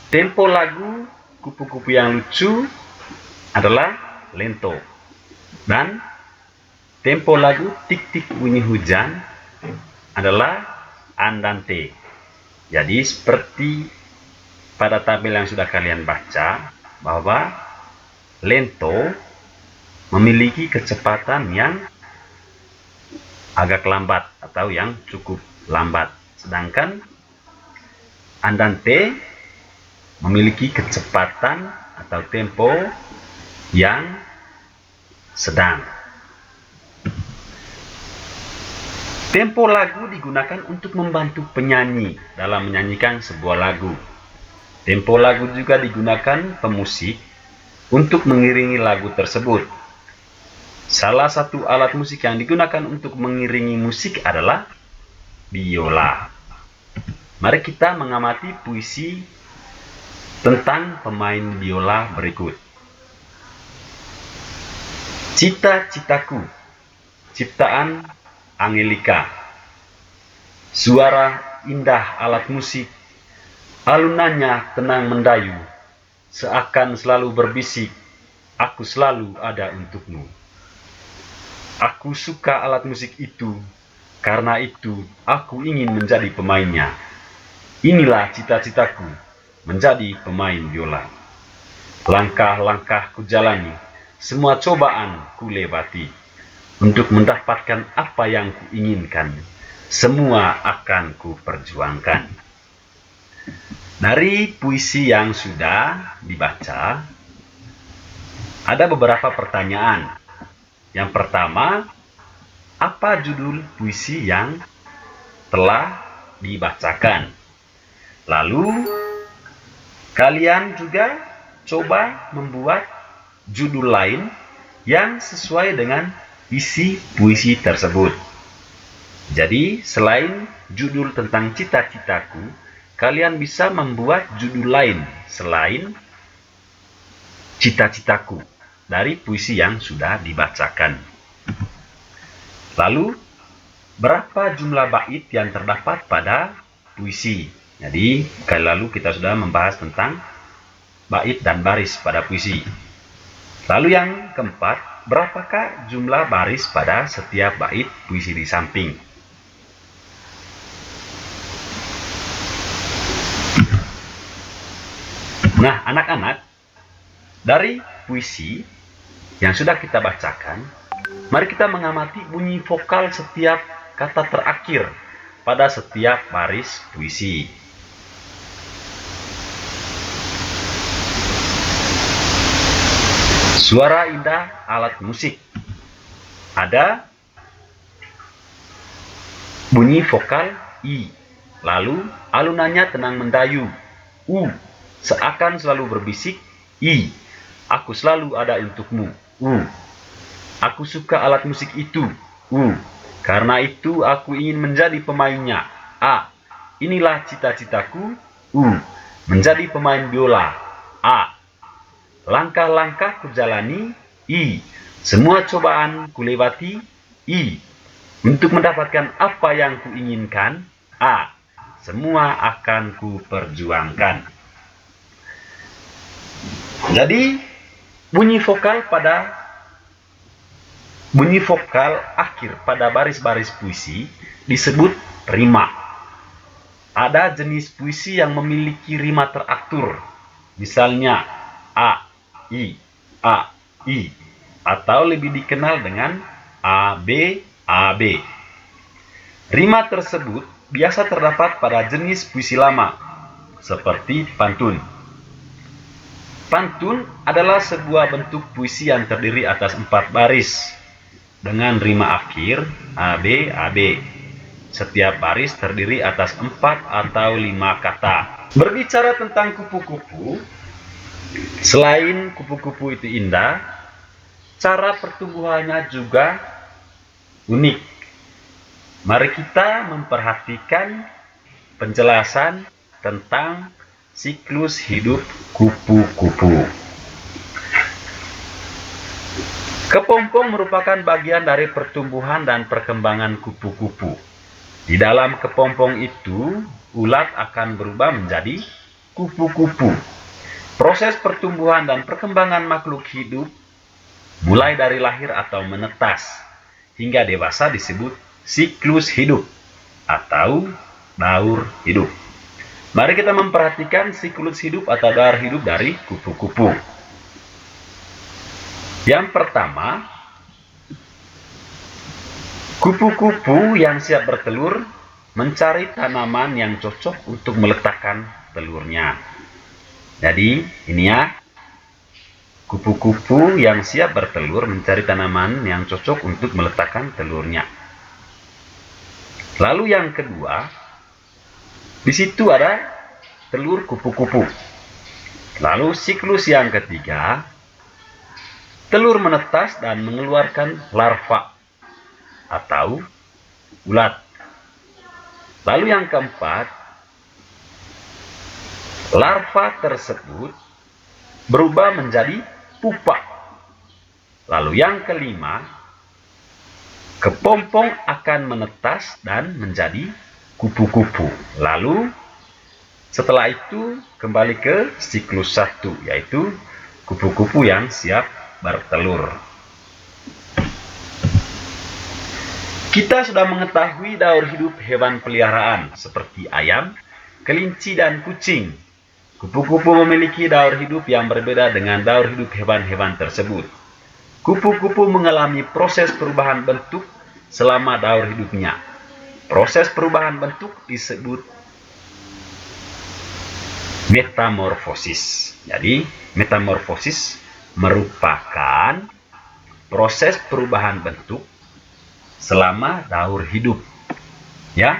Tempo lagu kupu-kupu yang lucu adalah lento. Dan tempo lagu tik-tik bunyi hujan adalah andante. Jadi seperti pada tabel yang sudah kalian baca, bahwa lento memiliki kecepatan yang agak lambat atau yang cukup lambat. Sedangkan andante memiliki kecepatan atau tempo yang sedang. Tempo lagu digunakan untuk membantu penyanyi dalam menyanyikan sebuah lagu. Tempo lagu juga digunakan pemusik untuk mengiringi lagu tersebut. Salah satu alat musik yang digunakan untuk mengiringi musik adalah biola. Mari kita mengamati puisi tentang pemain biola berikut. Cita-citaku, ciptaan Angelika. Suara indah alat musik, alunannya tenang mendayu, seakan selalu berbisik, aku selalu ada untukmu. Aku suka alat musik itu, karena itu aku ingin menjadi pemainnya. Inilah cita-citaku, menjadi pemain biola. Langkah-langkah ku jalani, semua cobaan ku lewati, untuk mendapatkan apa yang ku inginkan, semua akan ku perjuangkan. Dari puisi yang sudah dibaca, ada beberapa pertanyaan. Yang pertama, apa judul puisi yang telah dibacakan? Lalu, kalian juga coba membuat judul lain yang sesuai dengan isi puisi tersebut. Jadi, selain judul tentang cita-citaku, kalian bisa membuat judul lain selain cita-citaku dari puisi yang sudah dibacakan. Lalu, berapa jumlah bait yang terdapat pada puisi? Jadi, kali lalu kita sudah membahas tentang bait dan baris pada puisi. Lalu yang keempat, berapakah jumlah baris pada setiap bait puisi di samping? Nah, anak-anak, dari puisi yang sudah kita bacakan, mari kita mengamati bunyi vokal setiap kata terakhir pada setiap baris puisi. Suara indah alat musik. Ada bunyi vokal I. Lalu alunannya tenang mendayu. U. Seakan selalu berbisik. I. Aku selalu ada untukmu. U. Aku suka alat musik itu. U. Karena itu aku ingin menjadi pemainnya. A. Inilah cita-citaku. U. Menjadi pemain biola. A. Langkah-langkah kujalani. I. Semua cobaan kulewati. I. Untuk mendapatkan apa yang kuinginkan. A. Semua akan kuperjuangkan. Jadi, bunyi vokal akhir pada baris-baris puisi disebut rima. Ada jenis puisi yang memiliki rima teratur. Misalnya A, I, A, I, atau lebih dikenal dengan A, B, A, B. Rima tersebut biasa terdapat pada jenis puisi lama, seperti pantun. Pantun adalah sebuah bentuk puisi yang terdiri atas 4 baris dengan rima akhir AB, AB. Setiap baris terdiri atas 4 atau 5 kata. Berbicara tentang kupu-kupu, selain kupu-kupu itu indah, cara pertumbuhannya juga unik. Mari kita memperhatikan penjelasan tentang siklus hidup kupu-kupu. Kepompong merupakan bagian dari pertumbuhan dan perkembangan kupu-kupu. Di dalam kepompong itu, ulat akan berubah menjadi kupu-kupu. Proses pertumbuhan dan perkembangan makhluk hidup mulai dari lahir atau menetas hingga dewasa disebut siklus hidup atau daur hidup. Mari kita memperhatikan siklus hidup atau daur hidup dari kupu-kupu. Yang pertama, kupu-kupu yang siap bertelur mencari tanaman yang cocok untuk meletakkan telurnya. Jadi, ini ya, kupu-kupu yang siap bertelur mencari tanaman yang cocok untuk meletakkan telurnya. Lalu yang kedua, di situ ada telur kupu-kupu. Lalu siklus yang ketiga, telur menetas dan mengeluarkan larva atau ulat. Lalu yang keempat, larva tersebut berubah menjadi pupa. Lalu yang kelima, kepompong akan menetas dan menjadi kupu-kupu. Lalu setelah itu kembali ke siklus 1, yaitu kupu-kupu yang siap bertelur. Kita sudah mengetahui daur hidup hewan peliharaan seperti ayam, kelinci, dan kucing. Kupu-kupu memiliki daur hidup yang berbeda dengan daur hidup hewan-hewan tersebut. Kupu-kupu mengalami proses perubahan bentuk selama daur hidupnya. Proses perubahan bentuk disebut metamorfosis. Jadi, metamorfosis merupakan proses perubahan bentuk selama daur hidup. Ya.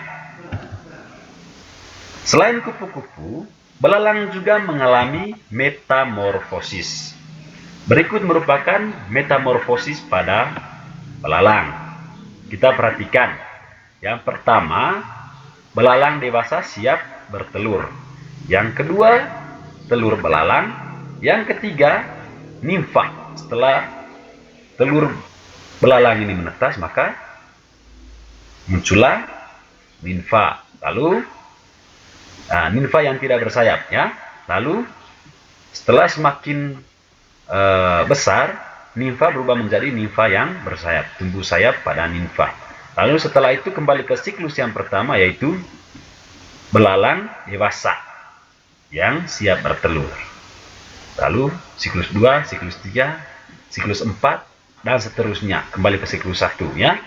Selain kupu-kupu, belalang juga mengalami metamorfosis. Berikut merupakan metamorfosis pada belalang. Kita perhatikan. Yang pertama, belalang dewasa siap bertelur. Yang kedua, telur belalang. Yang ketiga, nimfa. Setelah telur belalang ini menetas, maka muncullah nimfa. Lalu nimfa yang tidak bersayap, ya. Lalu setelah semakin besar, nimfa berubah menjadi nimfa yang bersayap, tumbuh sayap pada nimfa. Lalu setelah itu kembali ke siklus yang pertama, yaitu belalang dewasa yang siap bertelur. Lalu siklus 2, siklus 3, siklus 4, dan seterusnya kembali ke siklus 1, ya.